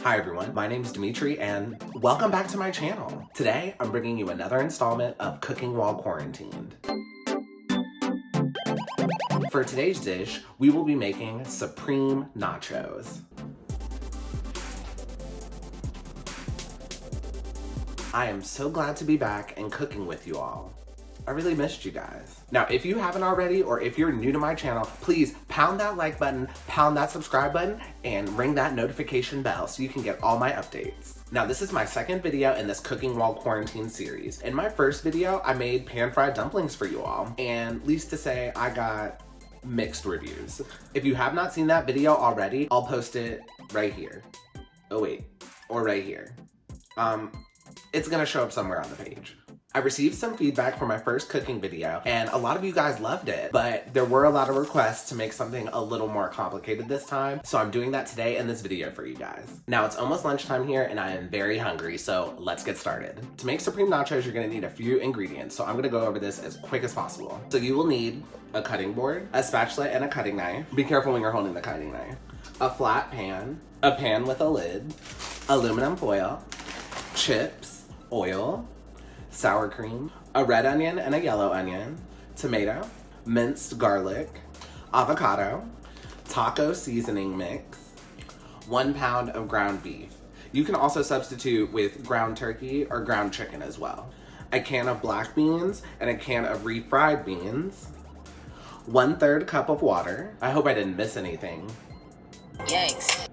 Hi everyone, my name is Dimitri and welcome back to my channel. Today, I'm bringing you another installment of Cooking While Quarantined. For today's dish, we will be making Supreme Nachos. I am so glad to be back and cooking with you all. I really missed you guys. Now, if you haven't already, or if you're new to my channel, please pound that like button, pound that subscribe button, and ring that notification bell so you can get all my updates. Now, this is my second video in this Cooking While Quarantine series. In my first video, I made pan-fried dumplings for you all, and needless to say, I got mixed reviews. If you have not seen that video already, I'll post it right here. Oh wait, or right here. It's gonna show up somewhere on the page. I received some feedback for my first cooking video, and a lot of you guys loved it, but there were a lot of requests to make something a little more complicated this time, so I'm doing that today in this video for you guys. Now, it's almost lunchtime here, and I am very hungry, so let's get started. To make Supreme Nachos, you're gonna need a few ingredients, so I'm gonna go over this as quick as possible. So you will need a cutting board, a spatula and a cutting knife. Be careful when you're holding the cutting knife. A flat pan, a pan with a lid, aluminum foil, chips, oil, sour cream, a red onion and a yellow onion, tomato, minced garlic, avocado, taco seasoning mix, 1 pound of ground beef. You can also substitute with ground turkey or ground chicken as well. A can of black beans and a can of refried beans, 1/3 cup of water. I hope I didn't miss anything. Yikes.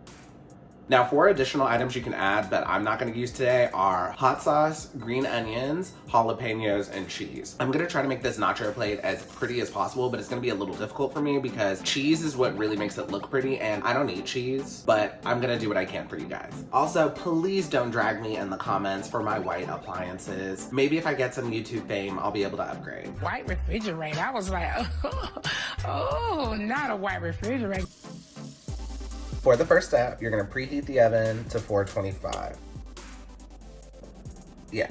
Now, 4 additional items you can add that I'm not gonna use today are hot sauce, green onions, jalapeños, and cheese. I'm gonna try to make this nacho plate as pretty as possible, but it's gonna be a little difficult for me because cheese is what really makes it look pretty, and I don't eat cheese, but I'm gonna do what I can for you guys. Also, please don't drag me in the comments for my white appliances. Maybe if I get some YouTube fame, I'll be able to upgrade. White refrigerator, I was like, oh, not a white refrigerator. For the first step, you're gonna preheat the oven to 425. Yeah,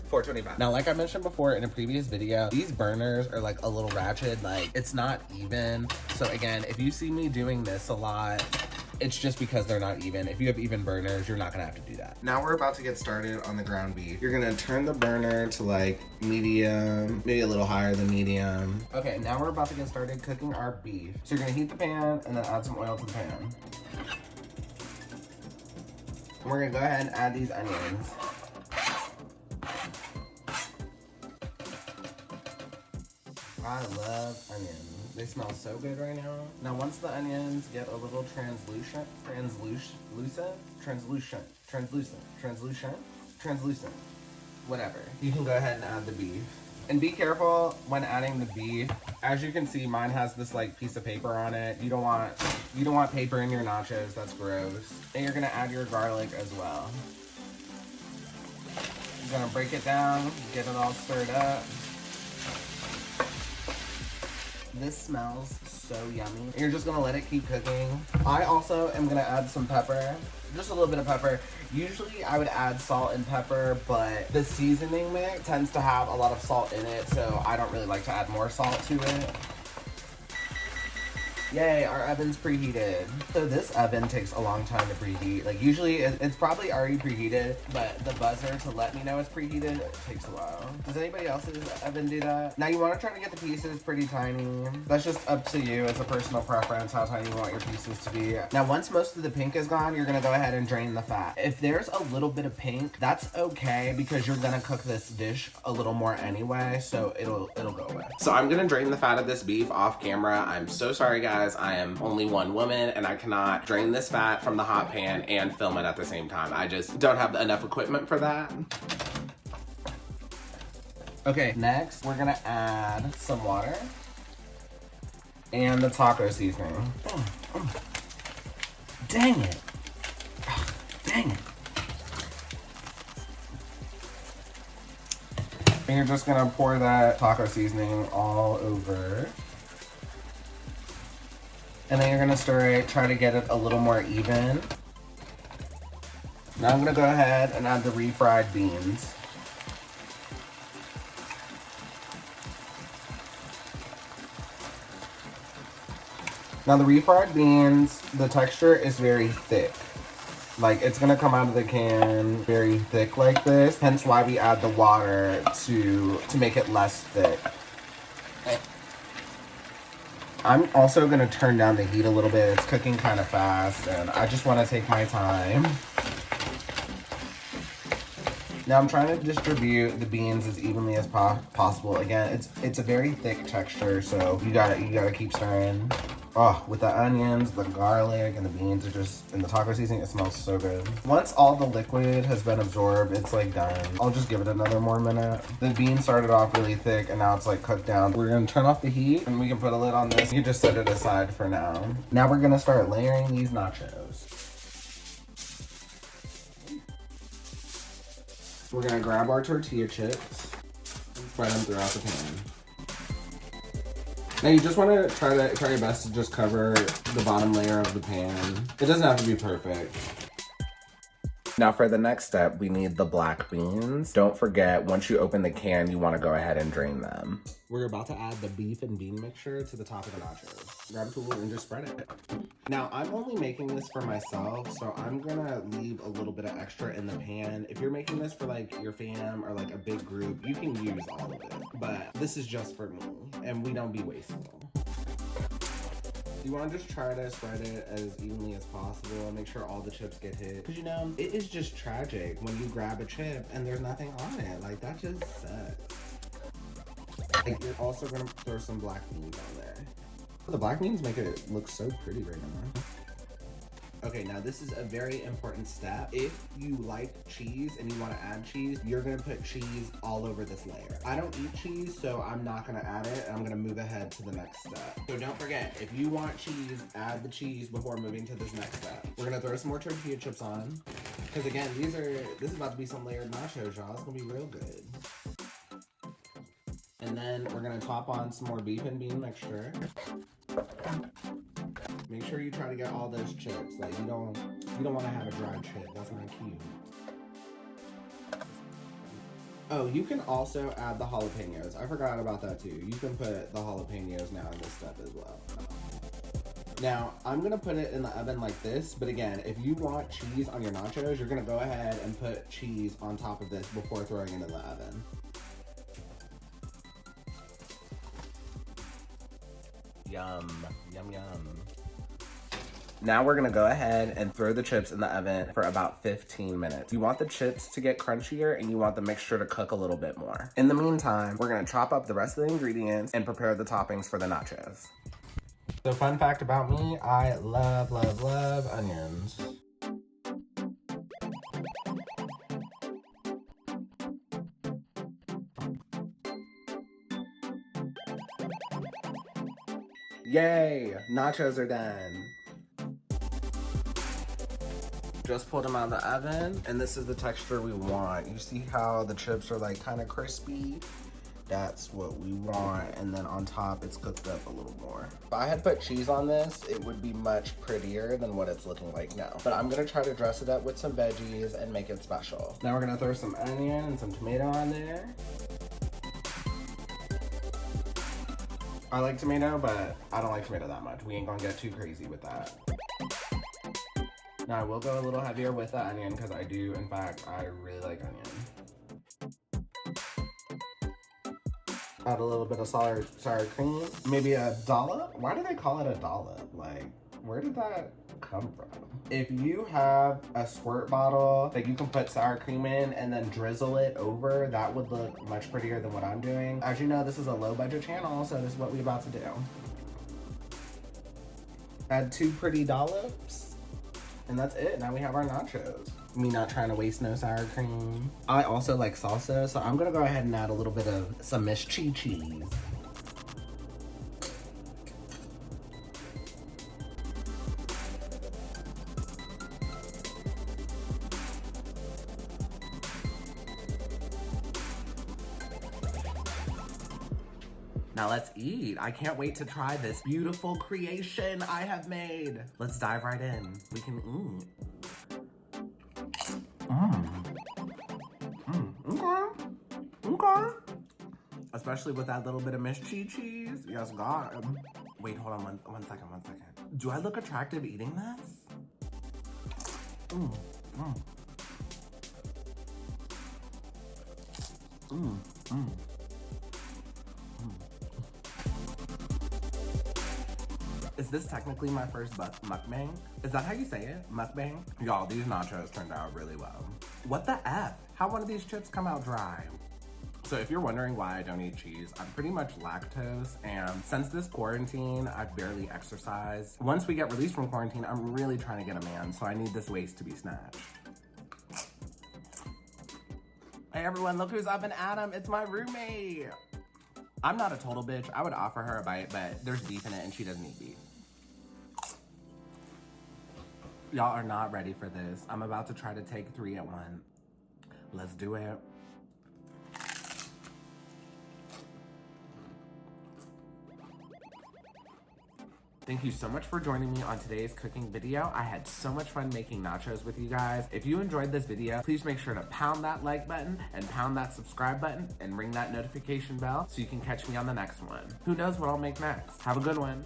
425. Now, like I mentioned before in a previous video, these burners are like a little ratchet, like it's not even. So again, if you see me doing this a lot, it's just because they're not even. If you have even burners, you're not gonna have to do that. Now we're about to get started on the ground beef. You're gonna turn the burner to like medium, maybe a little higher than medium. Okay, now we're about to get started cooking our beef. So you're gonna heat the pan and then add some oil to the pan. And we're gonna go ahead and add these onions. I love onions. They smell so good right now. Now, once the onions get a little translucent, whatever, you can go ahead and add the beef. And be careful when adding the beef. As you can see, mine has this like piece of paper on it. You don't want paper in your nachos. That's gross. And you're gonna add your garlic as well. You're gonna break it down, get it all stirred up. This smells so yummy. You're just gonna let it keep cooking. I also am gonna add some pepper, just a little bit of pepper. Usually I would add salt and pepper, but the seasoning mix tends to have a lot of salt in it, so I don't really like to add more salt to it. Yay, our oven's preheated. So this oven takes a long time to preheat. Like usually it's probably already preheated, but the buzzer to let me know it's preheated takes a while. Does anybody else's oven do that? Now you want to try to get the pieces pretty tiny. That's just up to you. It's a personal preference how tiny you want your pieces to be. Now once most of the pink is gone, you're gonna go ahead and drain the fat. If there's a little bit of pink, that's okay because you're gonna cook this dish a little more anyway, so it'll go away. So I'm gonna drain the fat of this beef off camera. I'm so sorry guys. I am only one woman and I cannot drain this fat from the hot pan and film it at the same time. I just don't have enough equipment for that. Okay, next we're gonna add some water and the taco seasoning. Dang it. Dang it. And you're just gonna pour that taco seasoning all over. And then you're gonna stir it, try to get it a little more even. Now I'm gonna go ahead and add the refried beans. Now the refried beans, the texture is very thick. Like, it's gonna come out of the can very thick like this, hence why we add the water to make it less thick. I'm also gonna turn down the heat a little bit. It's cooking kind of fast, and I just wanna take my time. Now I'm trying to distribute the beans as evenly as possible. Again, it's a very thick texture, so you gotta keep stirring. Oh, with the onions, the garlic, and the beans are just in the taco seasoning, it smells so good. Once all the liquid has been absorbed, it's like done. I'll just give it another more minute. The beans started off really thick, and now it's like cooked down. We're gonna turn off the heat, and we can put a lid on this. You just set it aside for now. Now we're gonna start layering these nachos. We're gonna grab our tortilla chips and spread them throughout the pan. Now you just want to try your best to just cover the bottom layer of the pan. It doesn't have to be perfect. Now for the next step, we need the black beans. Don't forget, once you open the can, you want to go ahead and drain them. We're about to add the beef and bean mixture to the top of the nachos. Grab a tool and just spread it. Now, I'm only making this for myself, so I'm gonna leave a little bit of extra in the pan. If you're making this for like your fam or like a big group, you can use all of it. But this is just for me, and we don't be wasteful. You want to just try to spread it as evenly as possible and make sure all the chips get hit. Because, you know, it is just tragic when you grab a chip and there's nothing on it. Like, that just sucks. Like, you're also going to throw some black beans on there. The black beans make it look so pretty right now. Okay, now this is a very important step. If you like cheese and you want to add cheese, you're going to put cheese all over this layer. I don't eat cheese, so I'm not going to add it. I'm going to move ahead to the next step. So don't forget, if you want cheese, add the cheese before moving to this next step. We're going to throw some more tortilla chips on. Because again, this is about to be some layered nachos, y'all. It's going to be real good. And then we're going to top on some more beef and bean mixture. Make sure you try to get all those chips. Like, you don't want to have a dry chip. That's not cute. Oh, you can also add the jalapeños. I forgot about that too. You can put the jalapeños now in this step as well. Now, I'm gonna put it in the oven like this, but again, if you want cheese on your nachos, you're gonna go ahead and put cheese on top of this before throwing it in the oven. Yum, yum, yum. Now we're gonna go ahead and throw the chips in the oven for about 15 minutes. You want the chips to get crunchier and you want the mixture to cook a little bit more. In the meantime, we're gonna chop up the rest of the ingredients and prepare the toppings for the nachos. So fun fact about me, I love, love, love onions. Yay, nachos are done. Just pulled them out of the oven, and this is the texture we want. You see how the chips are like kind of crispy? That's what we want, and then on top it's cooked up a little more. If I had put cheese on this, it would be much prettier than what it's looking like now. But I'm gonna try to dress it up with some veggies and make it special. Now we're gonna throw some onion and some tomato on there. I like tomato, but I don't like tomato that much. We ain't gonna get too crazy with that. Now I will go a little heavier with the onion because I do, in fact, I really like onion. Add a little bit of sour cream, maybe a dollop. Why do they call it a dollop? Like, where did that come from? If you have a squirt bottle that you can put sour cream in and then drizzle it over, that would look much prettier than what I'm doing. As you know, this is a low budget channel, so this is what we're about to do. Add 2 pretty dollops. And that's it. Now we have our nachos. Me not trying to waste no sour cream. I also like salsa, so I'm gonna go ahead and add a little bit of some Miss cheese. Now let's eat. I can't wait to try this beautiful creation I have made. Let's dive right in. We can eat. Okay. Especially with that little bit of Miss cheese. Yes, God. Wait, hold on one second. Do I look attractive eating this? Is this technically my first mukbang? Is that how you say it? Mukbang? Y'all, these nachos turned out really well. What the F? How one of these chips come out dry? So if you're wondering why I don't eat cheese, I'm pretty much lactose, and since this quarantine, I've barely exercised. Once we get released from quarantine, I'm really trying to get a man, so I need this waste to be snatched. Hey everyone, look who's up and Adam, it's my roommate. I'm not a total bitch, I would offer her a bite, but there's beef in it and she doesn't eat beef. Y'all are not ready for this. I'm about to try to take 3 at one. Let's do it. Thank you so much for joining me on today's cooking video. I had so much fun making nachos with you guys. If you enjoyed this video, please make sure to pound that like button and pound that subscribe button and ring that notification bell so you can catch me on the next one. Who knows what I'll make next? Have a good one.